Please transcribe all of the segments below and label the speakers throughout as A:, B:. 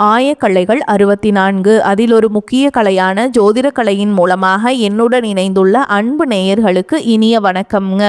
A: ஆயக்கலைகள் 64. அதில் ஒரு முக்கிய கலையான ஜோதிட கலையின் மூலமாக என்னுடன் இணைந்துள்ள அன்பு நேயர்களுக்கு இனிய வணக்கம்ங்க.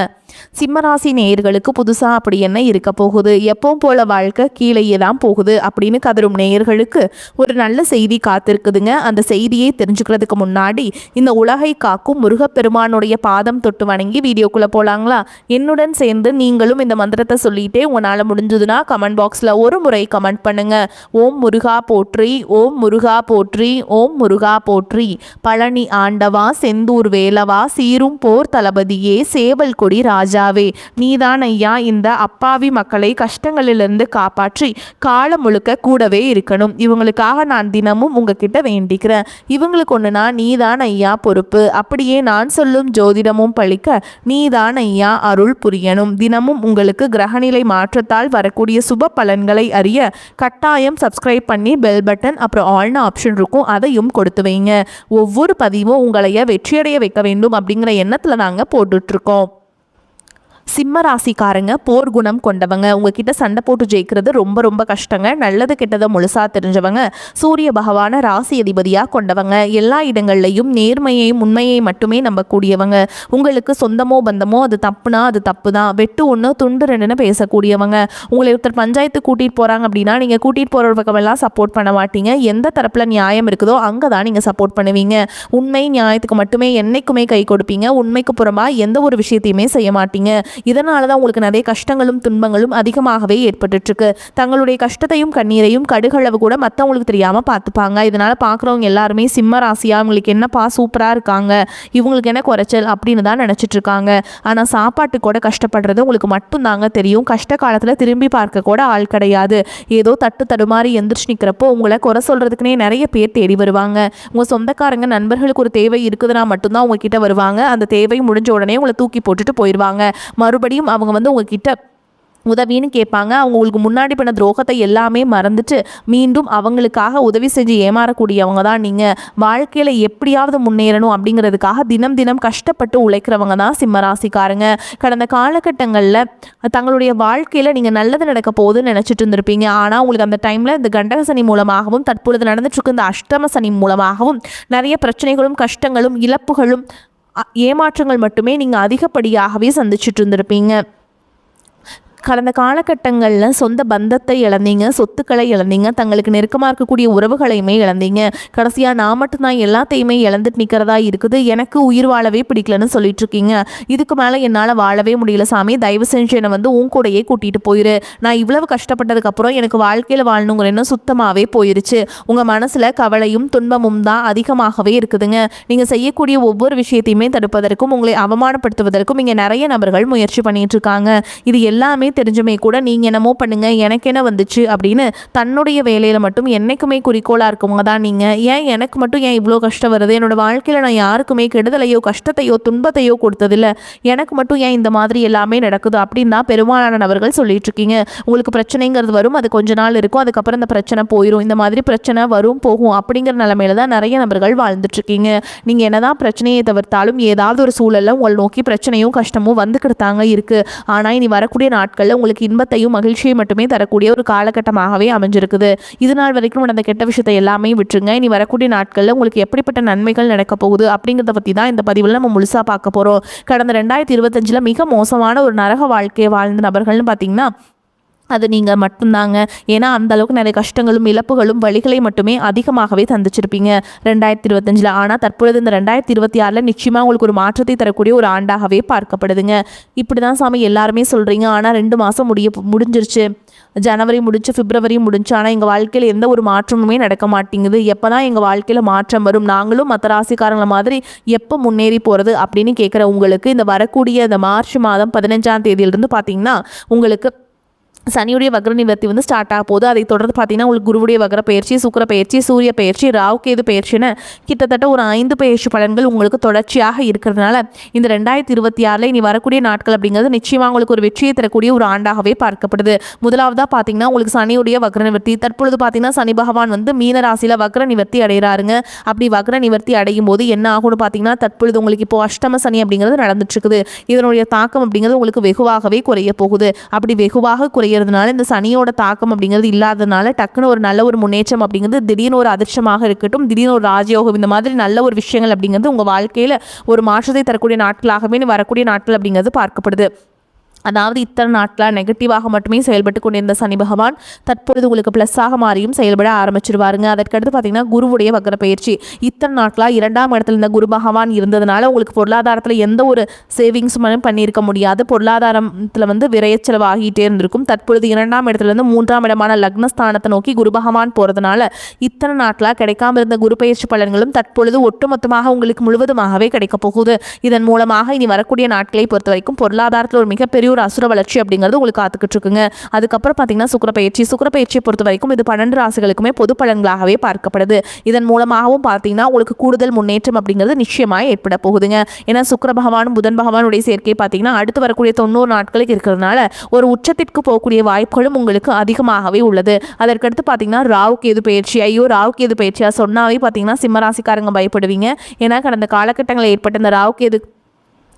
A: சிம்மராசி நேயர்களுக்கு புதுசாக அப்படி என்ன இருக்க போகுது, எப்பவும் போல வாழ்க்கை கீழேயே தான் போகுது அப்படின்னு கதரும் நேயர்களுக்கு ஒரு நல்ல செய்தி காத்திருக்குதுங்க. அந்த செய்தியை தெரிஞ்சுக்கிறதுக்கு முன்னாடி இந்த உலகை காக்கும் முருகப்பெருமானுடைய பாதம் தொட்டு வணங்கி வீடியோக்குள்ளே போகலாங்களா? என்னுடன் சேர்ந்து நீங்களும் இந்த மந்திரத்தை சொல்லிட்டே உங்களால் முடிஞ்சதுன்னா கமெண்ட் பாக்ஸில் ஒரு முறை கமெண்ட் பண்ணுங்க. ஓம் முருகா போற்றி, ஓம் முருகா போற்றி, ஓம் முருகா போற்றி. பழனி ஆண்டவா, செந்தூர் வேலவா, சீரும் போர் தளபதியே, சேவல் கொடி ராஜாவே, நீதான் ஐயா இந்த அப்பாவி மக்களை கஷ்டங்களிலிருந்து காப்பாற்றி காலம் முழுக்க கூடவே இருக்கணும். இவங்களுக்காக நான் தினமும் உங்ககிட்ட வேண்டிக்கிறேன். இவங்களுக்கு ஒன்றுனா நீதான் ஐயா பொறுப்பு. அப்படியே நான் சொல்லும் ஜோதிடமும் பழிக்க நீதான் ஐயா அருள் புரியணும். தினமும் உங்களுக்கு கிரகநிலை மாற்றத்தால் வரக்கூடிய சுப பலன்களை அறிய கட்டாயம் சப்ஸ்கிரைப் பண்ணி பெல் பட்டன் அப்புறம் ஆல்னு ஆப்ஷன் இருக்கும், அதையும் கொடுத்து வைங்க. ஒவ்வொரு பதிவும் உங்களைய வெற்றியடைய வைக்க வேண்டும் அப்படிங்கிற எண்ணத்தில் நாங்கள் போட்டுட்ருக்கோம். சிம்ம ராசிக்காரங்க போர் குணம் கொண்டவங்க. உங்ககிட்ட சண்டை போட்டு ஜெயிக்கிறது ரொம்ப ரொம்ப கஷ்டங்க. நல்லது கெட்டதை முழுசா தெரிஞ்சவங்க. சூரிய பகவான ராசி அதிபதியாக கொண்டவங்க. எல்லா இடங்கள்லையும் நேர்மையையும் உண்மையை மட்டுமே நம்பக்கூடியவங்க. உங்களுக்கு சொந்தமோ பந்தமோ அது தப்புனா அது தப்பு தான், வெட்டு ஒன்று துண்டு ரெண்டுன்னு பேசக்கூடியவங்க. உங்களை ஒருத்தர் பஞ்சாயத்து கூட்டிகிட்டு போகிறாங்க அப்படின்னா நீங்கள் கூட்டிகிட்டு போகிற பக்கமெல்லாம் சப்போர்ட் பண்ண மாட்டீங்க. எந்த தரப்பில் நியாயம் இருக்குதோ அங்கே தான் நீங்கள் சப்போர்ட் பண்ணுவீங்க. உண்மை நியாயத்துக்கு மட்டுமே என்னைக்குமே கை கொடுப்பீங்க. உண்மைக்கு புறமாக எந்த ஒரு விஷயத்தையுமே செய்ய மாட்டீங்க. இதனால தான் உங்களுக்கு நிறைய கஷ்டங்களும் துன்பங்களும் அதிகமாகவே ஏற்பட்டுருக்கு. தங்களுடைய கஷ்டத்தையும் கண்ணீரையும் கடுகளவு கூட மற்றவங்களுக்கு தெரியாமல் பார்த்துப்பாங்க. இதனால் பார்க்குறவங்க எல்லாருமே சிம்ம ராசியா இவங்களுக்கு என்னப்பா சூப்பராக இருக்காங்க, இவங்களுக்கு என்ன குறைச்சல் அப்படின்னு தான் நினச்சிட்டு இருக்காங்க. ஆனால் சாப்பாட்டு கூட கஷ்டப்படுறது உங்களுக்கு மட்டும்தாங்க தெரியும். கஷ்ட காலத்தில் திரும்பி பார்க்க கூட ஆள் கிடையாது. ஏதோ தட்டு தடுமாறி எந்திரிச்சு நிற்கிறப்போ உங்களை குறை சொல்கிறதுக்குனே நிறைய பேர் தேடி வருவாங்க. உங்கள் சொந்தக்காரங்க நண்பர்களுக்கு ஒரு தேவை இருக்குதுன்னா மட்டும்தான் உங்ககிட்ட வருவாங்க. அந்த தேவை முடிஞ்ச உடனே உங்களை தூக்கி போட்டுட்டு போயிடுவாங்க. மறுபடியும் அவங்க உங்ககிட்ட உதவின்னு கேட்பாங்க. அவங்க உங்களுக்கு முன்னாடி பண்ண துரோகத்தை எல்லாமே மறந்துட்டு மீண்டும் அவங்களுக்காக உதவி செஞ்சு ஏமாறக்கூடியவங்க தான் நீங்கள். வாழ்க்கையில் எப்படியாவது முன்னேறணும் அப்படிங்கிறதுக்காக தினம் தினம் கஷ்டப்பட்டு உழைக்கிறவங்க தான் சிம்மராசிக்காரங்க. கடந்த காலகட்டங்களில் தங்களுடைய வாழ்க்கையில் நீங்கள் நல்லது நடக்க போகுதுன்னு நினச்சிட்டு இருந்திருப்பீங்க. ஆனால் உங்களுக்கு அந்த டைமில் இந்த கண்டக சனி மூலமாகவும் தற்பொழுது நடந்துட்டுருக்கு இந்த அஷ்டம சனி மூலமாகவும் நிறைய பிரச்சனைகளும் கஷ்டங்களும் இழப்புகளும் ஏமாற்றங்கள் மட்டுமே நீங்கள் அதிகப்படியாகவே சந்திச்சுட்டு இருந்திருப்பீங்க. கடந்த காலகட்டங்களில் சொந்த பந்தத்தை இழந்தீங்க, சொத்துக்களை இழந்தீங்க, தங்களுக்கு நெருக்கமாக இருக்கக்கூடிய உறவுகளையுமே இழந்தீங்க. கடைசியாக நான் மட்டும்தான் எல்லாத்தையுமே இழந்துட்டு நிற்கிறதா இருக்குது, எனக்கு உயிர் வாழவே பிடிக்கலன்னு சொல்லிட்டு இருக்கீங்க. இதுக்கு மேலே என்னால் வாழவே முடியல சாமி, தயவு செஞ்சு என்னை உன் கூடையே கூட்டிகிட்டு போயிரு. நான் இவ்வளவு கஷ்டப்பட்டதுக்கப்புறம் எனக்கு வாழ்க்கையில் வாழணுங்கிற எண்ணம் சுத்தமாகவே போயிருச்சு. உங்கள் மனசில் கவலையும் துன்பமும் தான் அதிகமாகவே இருக்குதுங்க. நீங்கள் செய்யக்கூடிய ஒவ்வொரு விஷயத்தையுமே தடுப்பதற்கும் உங்களை அவமானப்படுத்துவதற்கும் இங்கே நிறைய நபர்கள் முயற்சி பண்ணிட்டு இருக்காங்க. இது எல்லாமே தெரிஞ்சுமே கூட நீங்கள் என்னமோ பண்ணுங்க எனக்கு என்ன வந்துச்சு அப்படின்னு தன்னுடைய வேலையில் மட்டும் என்னைக்குமே குறிக்கோளாக இருக்கவங்க தான் நீங்கள். ஏன் எனக்கு மட்டும் ஏன் இவ்வளோ கஷ்டம் வருது, என்னோட வாழ்க்கையில் நான் யாருக்குமே கெடுதலையோ கஷ்டத்தையோ துன்பத்தையோ கொடுத்ததில்லை, எனக்கு மட்டும் ஏன் இந்த மாதிரி எல்லாமே நடக்குது அப்படின்னு தான் பெரும்பாலான நபர்கள் சொல்லிட்டு இருக்கீங்க. உங்களுக்கு பிரச்சனைங்கிறது வரும், அது கொஞ்ச நாள் இருக்கும், அதுக்கப்புறம் இந்த பிரச்சனை போயிடும். இந்த மாதிரி பிரச்சனை வரும் போகும் அப்படிங்கிற நிலைமையில தான் நிறைய நபர்கள் வாழ்ந்துட்டு இருக்கீங்க. நீங்கள் என்னதான் பிரச்சனையை தவிர்த்தாலும் ஏதாவது ஒரு சூழலில் உங்களை நோக்கி பிரச்சனையும் கஷ்டமும் வந்துக்கிட்டாங்க இருக்குது. ஆனால் இனி வரக்கூடிய நாட்கள் உங்களுக்கு இன்பத்தையும் மகிழ்ச்சியை மட்டுமே தரக்கூடிய ஒரு காலகட்டமாகவே அமைஞ்சிருக்குது. இது நாள் வரைக்கும் நடந்த கெட்ட விஷயத்தை எல்லாமே விட்டுருங்க. இனி வரக்கூடிய நாட்களில் உங்களுக்கு எப்படிப்பட்ட நன்மைகள் நடக்க போகுது அப்படிங்கிறத பற்றி தான் இந்த பதிவில் நம்ம முழுசாக பார்க்க போகிறோம். கடந்த 2025 மிக மோசமான ஒரு நரக வாழ்க்கையை வாழ்ந்த நபர்கள்னு பார்த்தீங்கன்னா அது நீங்கள் மட்டும்தாங்க. ஏன்னா அந்த அளவுக்கு நிறைய கஷ்டங்களும் இழப்புகளும் வழிகளை மட்டுமே அதிகமாகவே தந்துச்சிருப்பீங்க 2025. ஆனால் தற்பொழுது இந்த 2026 நிச்சயமாக உங்களுக்கு ஒரு மாற்றத்தை தரக்கூடிய ஒரு ஆண்டாகவே பார்க்கப்படுதுங்க. இப்படி தான் சாமி எல்லாருமே சொல்கிறீங்க. ஆனால் 2 மாதம் முடிஞ்சிருச்சு, ஜனவரி முடிஞ்சு பிப்ரவரி முடிஞ்சு, ஆனால் எங்கள் வாழ்க்கையில் எந்த ஒரு மாற்றமுமே நடக்க மாட்டேங்குது. எப்போ தான் எங்கள் வாழ்க்கையில் மாற்றம் வரும், நாங்களும் மற்ற ராசிக்காரங்கள மாதிரி எப்போ முன்னேறி போகிறது அப்படின்னு கேட்குற உங்களுக்கு இந்த வரக்கூடிய இந்த மார்ச் மாதம் 15ஆம் தேதியிலிருந்து பார்த்தீங்கன்னா உங்களுக்கு சனியுடைய வக்ர நிவர்த்தி ஸ்டார்ட் ஆக போகுது. அதை தொடர்ந்து பார்த்தீங்கன்னா உங்களுக்கு குருவுடைய வக்ர பயிற்சி, சுக்கிர பயிற்சி, சூரிய பயிற்சி, ராகு கேது பயிற்சின்னு கிட்டத்தட்ட ஒரு 5 பயிற்சி பலன்கள் உங்களுக்கு தொடர்ச்சியாக இருக்கிறதுனால இந்த 2026 இனி வரக்கூடிய நாட்கள் அப்படிங்கிறது நிச்சயமாக உங்களுக்கு ஒரு வெற்றியை தரக்கூடிய ஒரு ஆண்டாகவே பார்க்கப்படுது. முதலாவதாக பார்த்தீங்கன்னா உங்களுக்கு சனியுடைய வக்ர நிவர்த்தி. தற்பொழுது பார்த்தீங்கன்னா சனி பகவான் மீன ராசியில் வக்ர நிவர்த்தி அடைகிறாருங்க. அப்படி வக்ர நிவர்த்தி அடையும் போது என்ன ஆகும்னு பார்த்தீங்கன்னா தற்பொழுது உங்களுக்கு இப்போ அஷ்டம சனி அப்படிங்கிறது நடந்துட்டு இருக்குது. இதனுடைய தாக்கம் அப்படிங்கிறது உங்களுக்கு வெகுவாகவே குறைய போகுது. அப்படி வெகுவாக குறைய அடைகிறதுனால இந்த சனியோட தாக்கம் அப்படிங்கிறது இல்லாததுனால டக்குன்னு ஒரு நல்ல ஒரு முன்னேற்றம் அப்படிங்கிறது திடீர்னு ஒரு அதிர்ஷ்டமாக இருக்கட்டும், திடீர்னு ஒரு ராஜயோகம், இந்த மாதிரி நல்ல ஒரு விஷயங்கள் அப்படிங்கிறது உங்கள் வாழ்க்கையில் ஒரு மாற்றத்தை தரக்கூடிய நாட்களாகவே வரக்கூடிய நாட்கள் அப்படிங்கிறது பார்க்கப்படுது. அதாவது இத்தனை நாட்களாக நெகட்டிவாக மட்டுமே செயல்பட்டு கொண்டிருந்த சனி பகவான் தற்பொழுது உங்களுக்கு ப்ளஸ்ஸாக மாறியும் செயல்பட ஆரம்பிச்சிருவாருங்க. அதற்கடுத்து பார்த்தீங்கன்னா குருவுடைய வக்ர பயிற்சி. இத்தனை நாட்களாக 2ஆம் இடத்துல இருந்த குரு பகவான் இருந்ததுனால உங்களுக்கு பொருளாதாரத்தில் எந்த ஒரு சேவிங்ஸும் பண்ணியிருக்க முடியாது. பொருளாதாரத்தில் விரைச்செலவு ஆகிட்டே இருந்திருக்கும். தற்பொழுது 2ஆம் இடத்துலேருந்து 3ஆம் இடமான லக்னஸ்தானத்தை நோக்கி குரு பகவான் போகிறதுனால இத்தனை நாட்களாக கிடைக்காம இருந்த குரு பயிற்சி பலன்களும் தற்பொழுது ஒட்டுமொத்தமாக உங்களுக்கு முழுவதுமாகவே கிடைக்க போகுது. இதன் மூலமாக இனி வரக்கூடிய நாட்களை பொறுத்த வரைக்கும் பொருளாதாரத்தில் ஒரு மிகப்பெரிய ஒரு அசுர வளர்ச்சி அப்படிங்கிறது உங்களுக்கு காத்துக்கிட்டு இருக்குங்க. அதுக்கப்புறம் பார்த்தீங்கன்னா சுக்கிரப்பயிற்சியை பொறுத்த வரைக்கும் இது 12 ராசிகளுக்குமே பொது பலன்களாகவே பார்க்கப்படுது. இதன் மூலமாகவும் பார்த்தீங்கன்னா உங்களுக்கு கூடுதல் முன்னேற்றம் அப்படிங்கிறது நிச்சயமாக ஏற்பட போகுதுங்க. ஏன்னா சுக்கிர பகவானும் புதன் பகவானுடைய சேர்க்கை பார்த்தீங்கன்னா அடுத்து வரக்கூடிய 90 நாட்களுக்கு இருக்கிறதுனால ஒரு உச்சத்திற்கு போகக்கூடிய வாய்ப்புகளும் உங்களுக்கு அதிகமாகவே உள்ளது. அதற்கடுத்து பார்த்தீங்கன்னா ராகு கேது பயிற்சி. ராகு கேது பயிற்சியாக சொன்னாவே பார்த்தீங்கன்னா சிம்மராசிக்காரங்க பயப்படுவீங்க. ஏன்னா கடந்த காலகட்டங்களில் ஏற்பட்ட இந்த ராகு கேது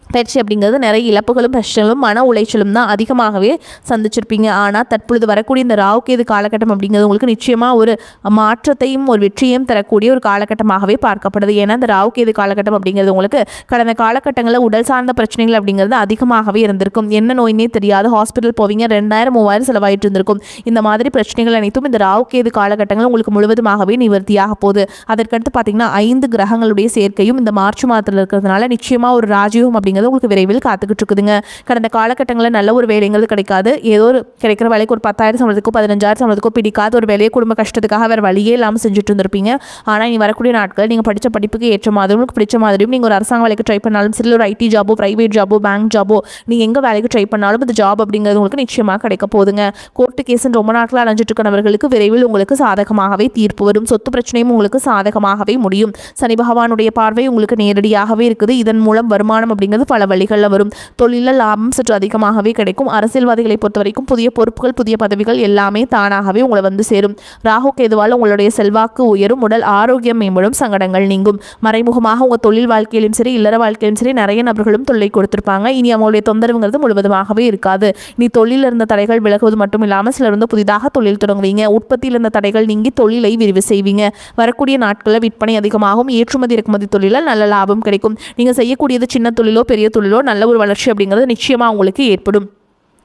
A: பயிற்சி அப்படிங்கிறது நிறைய இழப்புகளும் பிரச்சனைகளும் மன உளைச்சலும் தான் அதிகமாகவே சந்திச்சிருப்பீங்க. ஆனால் தற்பொழுது வரக்கூடிய இந்த ராகு கேது காலகட்டம் அப்படிங்கிறது உங்களுக்கு நிச்சயமாக ஒரு மாற்றத்தையும் ஒரு வெற்றியையும் தரக்கூடிய ஒரு காலகட்டமாகவே பார்க்கப்படுது. ஏன்னா இந்த ராகு கேது காலகட்டம் அப்படிங்கிறது உங்களுக்கு கடந்த காலகட்டங்களில் உடல் சார்ந்த பிரச்சனைகள் அப்படிங்கிறது அதிகமாகவே இருந்திருக்கும். என்ன நோயினே தெரியாது, ஹாஸ்பிட்டல் போவீங்க, 2000-3000 செலவாயிட்டு இருந்திருக்கும். இந்த மாதிரி பிரச்சனைகள் அனைத்தும் இந்த ராகு கேது காலகட்டங்கள் உங்களுக்கு முழுவதுமாகவே நிவர்த்தியாக போகுது. அதற்கடுத்து பார்த்தீங்கன்னா 5 கிரகங்களுடைய சேர்க்கையும் இந்த மார்ச் மாதத்தில் இருக்கிறதுனால நிச்சயமாக ஒரு ராஜயோகம் அப்படிங்கிறது உங்களுக்கு விரைவில் காத்துக்கிட்டு இருக்குதுங்க. கடந்த காலகட்டங்களில் நல்ல ஒரு வேலைங்கிறது கிடைக்காது. ஏதோ ஒரு கிடைக்கிற வேலைக்கு ஒரு 10,000 சம்பளத்துக்கோ 15,000 சம்பளத்துக்கோ பிடிக்காத ஒரு வேலையை குடும்ப கஷ்டத்துக்காக வேறு வழியே இல்லாமல் செஞ்சுட்டு இருந்திருப்பீங்க. ஆனால் நீ வரக்கூடிய நாட்கள் நீங்கள் படித்த படிப்புக்கு ஏற்ற மாதிரி உங்களுக்கு பிடிச்ச மாதிரியும் நீங்கள் ஒரு அரசாங்க வேலைக்கு ட்ரை பண்ணாலும் சரி, ஒரு ஐடி ஜாபோ, பிரைவேட் ஜாபோ, பேங்க் ஜாபோ, நீங்கள் எங்கே வேலைக்கு ட்ரை பண்ணாலும் இந்த ஜாப் அப்படிங்கிறது உங்களுக்கு நிச்சயமாக கிடைக்க போகுதுங்க. கோர்ட்டு கேஸுன்னு ரொம்ப நாட்கள் அலைஞ்சிட்டு இருக்கிறவர்களுக்கு விரைவில் உங்களுக்கு சாதகமாகவே தீர்ப்பு வரும். சொத்து பிரச்சனையும் உங்களுக்கு சாதகமாகவே முடியும். சனி பகவானுடைய பார்வை உங்களுக்கு நேரடியாகவே இருக்குது. இதன் மூலம் வருமானம் அப்படிங்கிறது பல வழிகளில் வரும். தொழிலில் லாபம் சற்று அதிகமாகவே கிடைக்கும். அரசியல்வாதிகளை பொறுத்த வரைக்கும் புதிய பொறுப்புகள், புதிய பதவிகள் எல்லாமே தானாகவே உங்களை சேரும். ராகு கேதுவால் உங்களுடைய செல்வாக்கு உயரும், உடல் ஆரோக்கியம் மேம்படும், சங்கடங்கள் நீங்கும். மறைமுகமாக உங்கள் தொழில் வாழ்க்கையிலும் சரி, இல்லற வாழ்க்கையிலும் சரி நிறைய நபர்களும் தொல்லை கொடுத்திருப்பாங்க. இனி அவங்களுடைய தொந்தரவுங்கிறது முழுவதுமாகவே இருக்காது. நீ தொழிலில் இருந்த தடைகள் விலகுவது மட்டும் இல்லாமல் சிலர் புதிதாக தொழில் தொடங்குவீங்க. உற்பத்தியில் இருந்த தடைகள் நீங்கி தொழிலை விரிவு செய்வீங்க. வரக்கூடிய நாட்களில் விற்பனை அதிகமாகும். ஏற்றுமதி இறக்குமதி தொழிலில் நல்ல லாபம் கிடைக்கும். நீங்கள் செய்யக்கூடியது சின்ன தொழிலோ பெரிய தொழிலோ நல்ல ஒரு வளர்ச்சி அப்படிங்கிறது நிச்சயமாக உங்களுக்கு ஏற்படும்.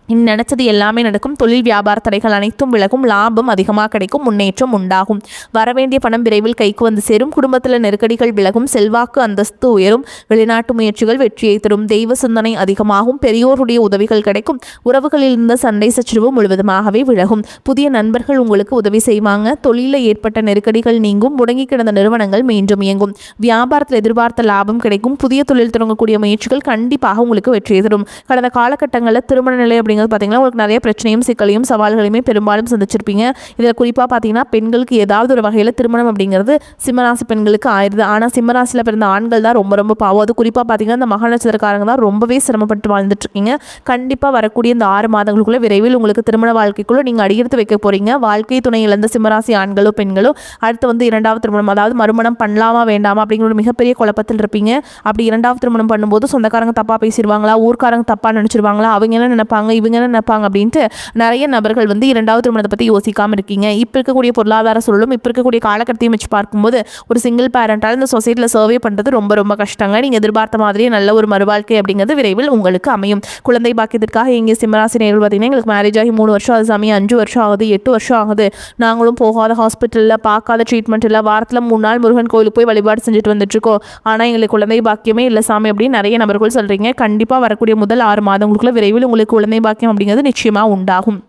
A: நினைச்சது எல்லாமே நடக்கும். தொழில் வியாபார தடைகள் அனைத்தும் விலகும். லாபம் அதிகமாக கிடைக்கும். முன்னேற்றம் உண்டாகும். வரவேண்டிய பணம் விரைவில் கைக்கு வந்து சேரும். குடும்பத்தில் நெருக்கடிகள் விலகும். செல்வாக்கு அந்தஸ்து உயரும். வெளிநாட்டு முயற்சிகள் வெற்றியை தரும். தெய்வ சிந்தனை அதிகமாகும். பெரியோருடைய உதவிகள் கிடைக்கும். உறவுகளில் இருந்த சண்டை சச்சரவு முழுவதுமாகவே விலகும். புதிய நண்பர்கள் உங்களுக்கு உதவி செய்வாங்க. தொழிலில் ஏற்பட்ட நெருக்கடிகள் நீங்கும். முடங்கி கிடந்த நிறுவனங்கள் மீண்டும் இயங்கும். வியாபாரத்தில் எதிர்பார்த்த லாபம் கிடைக்கும். புதிய தொழில் தொடங்கக்கூடிய முயற்சிகள் கண்டிப்பாக உங்களுக்கு வெற்றியை தரும். கடந்த காலகட்டங்களில் திருமண நிலை பார்த்தீங்கன்னா உங்களுக்கு நிறைய பிரச்சனையும் சிக்கலையும் சவால்களையுமே பெரும்பாலும் சந்திச்சிருப்பீங்க. இதில் குறிப்பாக பார்த்தீங்கன்னா பெண்களுக்கு ஏதாவது ஒரு வகையில் திருமணம் அப்படிங்கிறது சிம்மராசி பெண்களுக்கு ஆயிடுது. ஆனால் சிம்மராசியில் பிறந்த ஆண்கள் தான் ரொம்ப ரொம்ப பாவம். அது குறிப்பாக பார்த்தீங்கன்னா இந்த மக நட்சத்திரக்காரங்க தான் ரொம்பவே சிரமப்பட்டு வாழ்ந்துட்டு இருக்கீங்க. கண்டிப்பாக வரக்கூடிய இந்த 6 மாதங்களுக்குள்ள விரைவில் உங்களுக்கு திருமண வாழ்க்கைக்குள்ள நீங்கள் அடியெடுத்து வைக்க போறீங்க. வாழ்க்கை துணை இழந்த சிம்மராசி ஆண்களோ பெண்களோ அடுத்து 2வது திருமணம், அதாவது மறுமணம் பண்ணலாமா வேண்டாமா அப்படிங்கிற ஒரு மிகப்பெரிய குழப்பத்தில் இருப்பீங்க. அப்படி 2வது திருமணம் பண்ணும்போது சொந்தக்காரங்க தப்பாக பேசிடுவாங்களா, ஊர்க்காரங்க தப்பாக நினச்சிருவாங்களா, அவங்க என்ன நினைப்பாங்க, இவங்க என்ன நினைப்பாங்க அப்படின்ட்டு நிறைய நபர்கள் 2வது திருமணத்தை பற்றி யோசிக்காமல் இருக்கீங்க. இப்போ இருக்கக்கூடிய பொருளாதார சூழலும் இப்போ இருக்கக்கூடிய காலகட்டத்தையும் வச்சு பார்க்கும்போது ஒரு சிங்கிள் பேரண்டால் இந்த சொசைட்டியில் சர்வே பண்ணுறது ரொம்ப ரொம்ப கஷ்டங்க. நீங்கள் எதிர்பார்த்த மாதிரியே நல்ல ஒரு மறுவாழ்க்கை அப்படிங்கிறது விரைவில் உங்களுக்கு அமையும். குழந்தை பாக்கியத்திற்காக எங்கே சிம்மராசி நேர்கள் பார்த்தீங்கன்னா எங்களுக்கு மேரேஜ் ஆகி 3 வருஷம், அது சமயம் 5 வருஷம் ஆகுது, 8 வருஷம் ஆகுது, நாங்களும் போகாத ஹாஸ்பிட்டலில் பார்க்காத ட்ரீட்மெண்ட் இல்லை, வாரத்தில் 3 நாள் முருகன் கோயிலுக்கு போய் வழிபாடு செஞ்சுட்டு வந்துட்டுருக்கோம், ஆனால் எங்களுக்கு குழந்தை பாக்கியமே இல்லை சாமி அப்படின்னு நிறைய நபர்கள் சொல்கிறீங்க. கண்டிப்பாக வரக்கூடிய முதல் 6 மாதங்களுக்குள்ள விரைவில் உங்களுக்கு குழந்தை பாக்கியம் அப்படிங்கிறது நிச்சயமாக உண்டாகும்.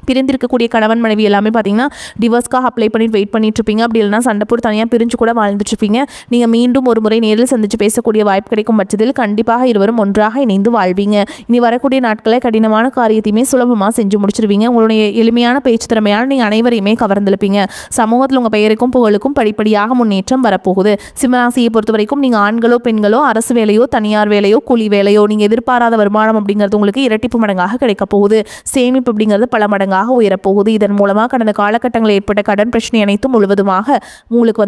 A: பிரிந்திருக்கக்கூடிய கணவன் மனைவி எல்லாமே பார்த்தீங்கன்னா டிவோர்ஸ்க்காக அப்ளை பண்ணிட்டு வெயிட் பண்ணிட்டு இருப்பீங்க. அப்படி இல்லைனா சண்டை போட்டு தனியாக பிரிஞ்சு கூட வாழ்ந்துட்டு இருப்பீங்க. நீங்கள் மீண்டும் ஒரு முறை நேரில் சந்தித்து பேசக்கூடிய வாய்ப்பு கிடைக்கும் பட்சத்தில் கண்டிப்பாக இருவரும் ஒன்றாக இணைந்து வாழ்வீங்க. இனி வரக்கூடிய நாட்களை கடினமான காரியத்தையுமே சுலபமாக செஞ்சு முடிச்சிருவீங்க. உங்களுடைய எளிமையான பேச்சு திறமையால் நீங்கள் அனைவரையுமே கவர்ந்தெழுப்பீங்க. சமூகத்தில் உங்கள் பெயருக்கும் புகழுக்கும் படிப்படியாக முன்னேற்றம் வரப்போகுது. சிம்மராசியை பொறுத்த வரைக்கும் நீங்கள் ஆண்களோ பெண்களோ அரசு வேலையோ தனியார் வேலையோ கூலி வேலையோ நீங்கள் எதிர்பாராத வருமானம் அப்படிங்கிறது உங்களுக்கு இரட்டிப்பு மடங்காக கிடைக்க போகுது. சேமிப்பு அப்படிங்கிறது பல மடங்காக உயரப்போகுது. இதன் மூலமாக கடந்த காலகட்டங்களில் ஏற்பட்ட கடன் பிரச்சனை அனைத்தும் முழுவதுமாக உங்களுக்கு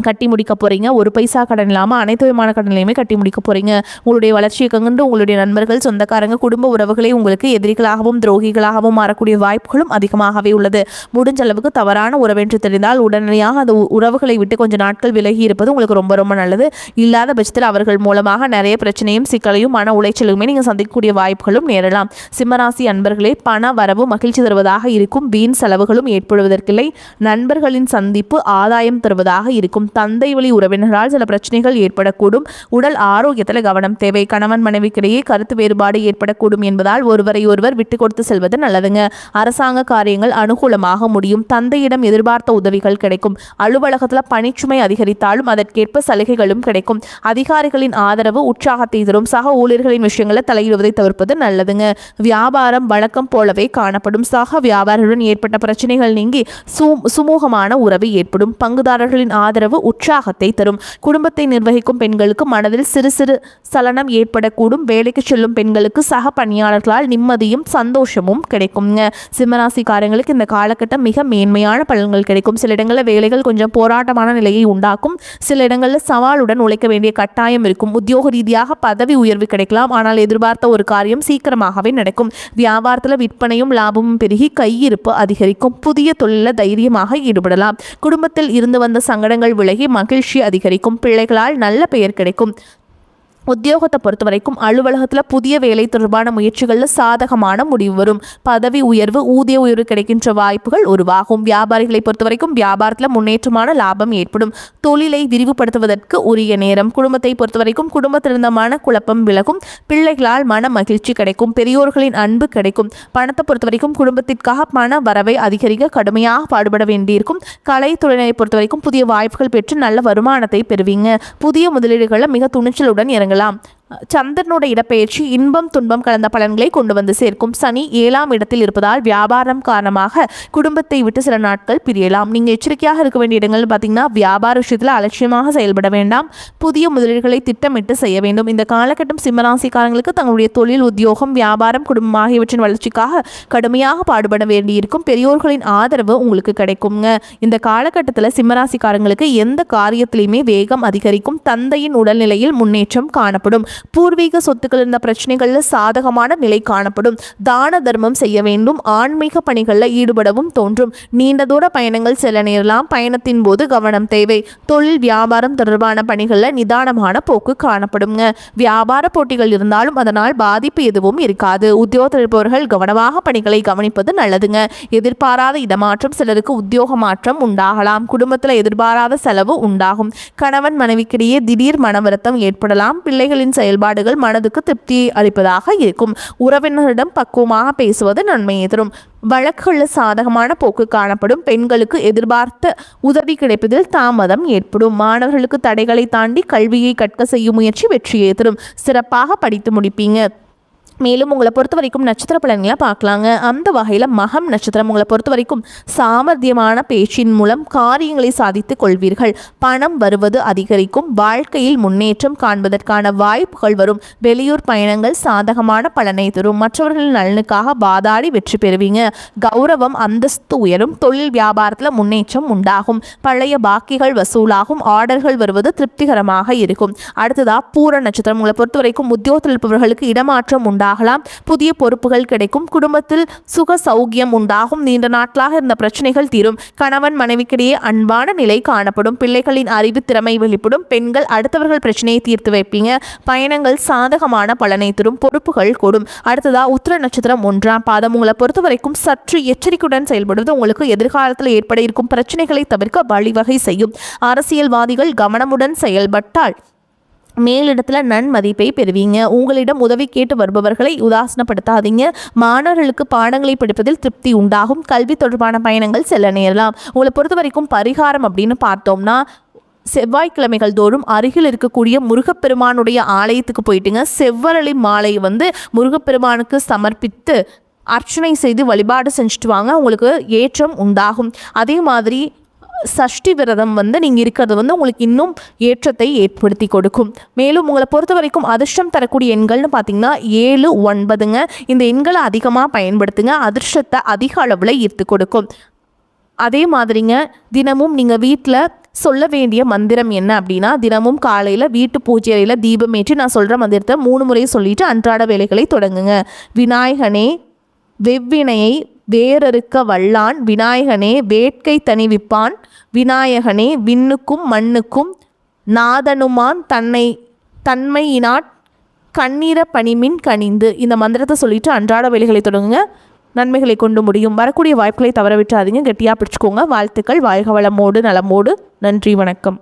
A: கட்டி முடிக்க போகிறீங்க. ஒரு பைசா கடன் இல்லாமல் அனைத்து விதமான கடன்லையுமே கட்டி முடிக்க போகிறீங்க. உங்களுடைய வளர்ச்சியை கண்டு உங்களுடைய நண்பர்கள், சொந்தக்காரங்க, குடும்ப உறவுகளே உங்களுக்கு எதிரிகளாகவும் துரோகிகளாகவும் மாறக்கூடிய வாய்ப்புகளும் அதிகமாகவே உள்ளது. முடிஞ்ச அளவுக்கு தவறான உறவென்று தெரிந்தால் உடனடியாக அந்த உறவுகளை விட்டு கொஞ்சம் நாட்கள் விலகி இருப்பது உங்களுக்கு ரொம்ப ரொம்ப நல்லது. இல்லாத பட்சத்தில் அவர்கள் மூலமாக நிறைய பிரச்சனையும் சிக்கலையும் மன உளைச்சலுமே நீங்கள் சந்திக்கக்கூடிய வாய்ப்புகளும் நேரலாம். சிம்மராசி அன்பர்களே, பண வரவு மகிழ்ச்சி தருவதாக இருக்கும். வீண் செலவுகளும் ஏற்படுவதற்கில்லை. நண்பர்களின் சந்திப்பு ஆதாயம் தருவதாக இருக்கும். தந்தை வழி உறவினர்களால் சில பிரச்சனைகள் ஏற்படக்கூடும். உடல் ஆரோக்கியத்தில் கவனம் தேவை. கணவன் மனைவிக்கிடையே கருத்து வேறுபாடு ஏற்படக்கூடும் என்பதால் ஒருவரை ஒருவர் விட்டு கொடுத்து செல்வது நல்லதுங்க. அரசாங்க காரியங்கள் அனுகூலமாக முடியும். தந்தையிடம் எதிர்பார்த்த உதவிகள் கிடைக்கும். அலுவலகத்தில் பணிச்சுமை அதிகரித்தாலும் அதற்கேற்ப சலுகைகளும் கிடைக்கும். அதிகாரிகளின் ஆதரவு உற்சாகத்தை தரும். சக ஊழியர்களின் விஷயங்களில் தலையிடுவதை தவிர்ப்பது நல்லதுங்க. வியாபாரம் வழக்கம் போலவே காணப்படும். சக வியாபாரிகளுடன் ஏற்பட்ட பிரச்சனைகள் நீங்கி சுமூகமான உறவு ஏற்படும். பங்குதாரர்களின் ஆதரவு உற்சாகத்தை தரும். குடும்பத்தை நிர்வகிக்கும் பெண்களுக்கு மனதில் சிறு சிறு சலனம் ஏற்படக்கூடும். வேலைக்கு செல்லும் பெண்களுக்கு சக பணியாளர்களால் நிம்மதியும் சந்தோஷமும் கிடைக்குங்க. சிம்மராசிக்காரங்களுக்கு இந்த காலகட்டம் மிக மேன்மையான பலன்கள் கிடைக்கும். சில இடங்களில் வேலைகள் கொஞ்சம் போராட்டமான நிலையை உண்டாக்கும். சில இடங்களில் சவாலுடன் உழைக்க வேண்டிய கட்டாயம் இருக்கும். உத்தியோக ரீதியாக பதவி உயர்வு கிடைக்கலாம். ஆனால் எதிர்பார்த்த ஒரு காரியம் சீக்கிரமாகவே நடக்கும். வியாபாரத்தில் விற்பனையும் லாபமும் பெருகி கையிருப்பு அதிகரிக்கும். புதிய தொழிலில் தைரியமாக ஈடுபடலாம். குடும்பத்தில் இருந்து வந்த சங்கடங்கள் விலகி மகிழ்ச்சி அதிகரிக்கும். பிள்ளைகளால் நல்ல பெயர் கிடைக்கும். உத்தியோகத்தை பொறுத்த வரைக்கும் அலுவலகத்தில் புதிய வேலை தொடர்பான முயற்சிகளில் சாதகமான முடிவு வரும். பதவி உயர்வு, ஊதிய உயர்வு கிடைக்கின்ற வாய்ப்புகள் உருவாகும். வியாபாரிகளை பொறுத்த வரைக்கும் வியாபாரத்தில் முன்னேற்றமான லாபம் ஏற்படும். தொழிலை விரிவுபடுத்துவதற்கு உரிய நேரம். குடும்பத்தை பொறுத்த வரைக்கும் குடும்பத்தில் இருந்த மன குழப்பம் விலகும். பிள்ளைகளால் மன மகிழ்ச்சி கிடைக்கும். பெரியோர்களின் அன்பு கிடைக்கும். பணத்தை பொறுத்த வரைக்கும் குடும்பத்திற்காக பண வரவை அதிகரிக்க கடுமையாக பாடுபட வேண்டியிருக்கும். கலைத்துறையினரை பொறுத்த வரைக்கும் புதிய வாய்ப்புகள் பெற்று நல்ல வருமானத்தை பெறுவீங்க. புதிய முதலீடுகளை மிக துணிச்சலுடன் இறங்கலாம். சந்திரனோட இடப்பெயர்ச்சி இன்பம் துன்பம் கலந்த பலன்களை கொண்டு வந்து சேர்க்கும். சனி 7ஆம் இடத்தில் இருப்பதால் வியாபாரம் காரணமாக குடும்பத்தை விட்டு சில நாட்கள் பிரியலாம். நீங்கள் எச்சரிக்கையாக இருக்க வேண்டிய இடங்கள் பார்த்தீங்கன்னா, வியாபார விஷயத்தில் அலட்சியமாக செயல்பட வேண்டாம். புதிய முதலீடுகளை திட்டமிட்டு செய்ய வேண்டும். இந்த காலகட்டம் சிம்மராசிக்காரங்களுக்கு தங்களுடைய தொழில், உத்தியோகம், வியாபாரம், குடும்பம் ஆகியவற்றின் வளர்ச்சிக்காக கடுமையாக பாடுபட வேண்டியிருக்கும். பெரியோர்களின் ஆதரவு உங்களுக்கு கிடைக்குங்க. இந்த காலகட்டத்தில் சிம்மராசிக்காரங்களுக்கு எந்த காரியத்திலையுமே வேகம் அதிகரிக்கும். தந்தையின் உடல்நிலையில் முன்னேற்றம் காணப்படும். பூர்வீக சொத்துக்கள் இருந்த பிரச்சனைகளில் சாதகமான நிலை காணப்படும். தான தர்மம் செய்ய வேண்டும். ஆன்மீக பணிகளில் ஈடுபடவும் தோன்றும். நீண்ட தூர பயணங்கள் செல்ல நேரலாம். பயணத்தின் போது கவனம் தேவை. தொழில் வியாபாரம் தொடர்பான பணிகளில் நிதானமான போக்கு காணப்படுங்க. வியாபார போட்டிகள் இருந்தாலும் அதனால் பாதிப்பு எதுவும் இருக்காது. உத்தியோகத்தில் இருப்பவர்கள் கவனமாக பணிகளை கவனிப்பது நல்லதுங்க. எதிர்பாராத இடமாற்றம், சிலருக்கு உத்தியோக மாற்றம் உண்டாகலாம். குடும்பத்தில் எதிர்பாராத செலவு உண்டாகும். கணவன் மனைவிக்கிடையே திடீர் மன வருத்தம் ஏற்படலாம். பிள்ளைகளின் செயல்பாடுகள் மனதுக்கு திருப்தி அளிப்பதாக இருக்கும். உறவினரிடம் பக்குவமாக பேசுவது நன்மையை தரும். வழக்குகளில் சாதகமான போக்கு காணப்படும். பெண்களுக்கு எதிர்பார்த்த உதவி கிடைப்பதில் தாமதம் ஏற்படும். மாணவர்களுக்கு தடைகளை தாண்டி கல்வியை கற்க செய்யும் முயற்சி வெற்றியை தரும். சிறப்பாக படித்து முடிப்பீங்க. மேலும் உங்களை பொறுத்த வரைக்கும் நட்சத்திர பலன்களை பார்க்கலாங்க. அந்த வகையில் மகம் நட்சத்திரம் உங்களை பொறுத்த வரைக்கும் சாமர்த்தியமான பேச்சின் மூலம் காரியங்களை சாதித்துக் கொள்வீர்கள். பணம் வருவது அதிகரிக்கும். வாழ்க்கையில் முன்னேற்றம் காண்பதற்கான வாய்ப்புகள் வரும். வெளியூர் பயணங்கள் சாதகமான பலனை தரும். மற்றவர்களின் நலனுக்காக வாதாடி வெற்றி பெறுவீங்க. கௌரவம், அந்தஸ்து உயரும். தொழில் வியாபாரத்தில் முன்னேற்றம் உண்டாகும். பழைய பாக்கிகள் வசூலாகும். ஆர்டர்கள் வருவது திருப்திகரமாக இருக்கும். அடுத்ததா பூர நட்சத்திரம் உங்களை பொறுத்த வரைக்கும் உத்தியோகத்தில் இருப்பவர்களுக்கு இடமாற்றம் உண்டாகும். புதிய பொறுப்புகள் கிடைக்கும். குடும்பத்தில் சுக சௌக்கியம் உண்டாகும். நீண்ட நாட்களாக இருந்த பிரச்சனைகள் தீரும். கணவன் மனைவிக்கிடையே அன்பான நிலை காணப்படும். பிள்ளைகளின் அறிவு திறமை வெளிப்படும். பெண்கள் அடுத்தவர்கள் பிரச்சனையை தீர்த்து வைப்பீங்க. பயணங்கள் சாதகமான பலனை தரும். பொறுப்புகள் கூடும். அடுத்ததா உத்திர நட்சத்திரம் 1ஆம் பாதம் உங்களை பொறுத்த வரைக்கும் சற்று எச்சரிக்கையுடன் செயல்படுவது உங்களுக்கு எதிர்காலத்தில் ஏற்பட இருக்கும் பிரச்சனைகளை தவிர்க்க வழிவகை செய்யும். அரசியல்வாதிகள் கவனமுடன் செயல்பட்டால் மேலிடத்தில் நன்மதிப்பை பெறுவீங்க. உங்களிடம் உதவி கேட்டு வருபவர்களை உதாசனப்படுத்தாதீங்க. மாணவர்களுக்கு பாடங்களை படிப்பதில் திருப்தி உண்டாகும். கல்வி தொடர்பான பயணங்கள் செல்ல நேரலாம். உங்களை பொறுத்த வரைக்கும் பரிகாரம் அப்படின்னு பார்த்தோம்னா, செவ்வாய்க்கிழமைகள் தோறும் அருகில் இருக்கக்கூடிய முருகப்பெருமானுடைய ஆலயத்துக்கு போயிட்டுங்க செவ்வரளி மாலை முருகப்பெருமானுக்கு சமர்ப்பித்து அர்ச்சனை செய்து வழிபாடு செஞ்சுட்டு வாங்க. உங்களுக்கு ஏற்றம் உண்டாகும். அதே மாதிரி சஷ்டி விரதம் நீங்கள் இருக்கிறது உங்களுக்கு இன்னும் ஏற்றத்தை ஏற்படுத்தி கொடுக்கும். மேலும் உங்களை பொறுத்த வரைக்கும் அதிர்ஷ்டம் தரக்கூடிய எண்கள்னு பார்த்தீங்கன்னா 7, 9ங்க. இந்த எண்களை அதிகமாக பயன்படுத்துங்க. அதிர்ஷ்டத்தை அதிக அளவில் ஈர்த்து கொடுக்கும். அதே மாதிரிங்க தினமும் நீங்கள் வீட்டில் சொல்ல வேண்டிய மந்திரம் என்ன அப்படின்னா, தினமும் காலையில் வீட்டு பூஜை அறையில் தீபமேற்றி நான் சொல்கிற மந்திரத்தை 3 முறை சொல்லிட்டு அன்றாட வேலைகளை தொடங்குங்க. விநாயகனே வெவ்வினையை வேறறுக்க வல்லான், விநாயகனே வேட்கை தணிவிப்பான், விநாயகனே விண்ணுக்கும் மண்ணுக்கும் நாதனுமான் தன்மையினாட் கண்ணீர பணிமின் கனிந்து. இந்த மந்திரத்தை சொல்லிட்டு அன்றாட வேலைகளை தொடங்குங்க. நன்மைகளை கொண்டு முடியும். வரக்கூடிய வாய்ப்புகளை தவற விட்டுறாதீங்க. கெட்டியாக பிடிச்சிக்கோங்க. வாழ்த்துக்கள். வாழ்க வளமோடு நலமோடு. நன்றி, வணக்கம்.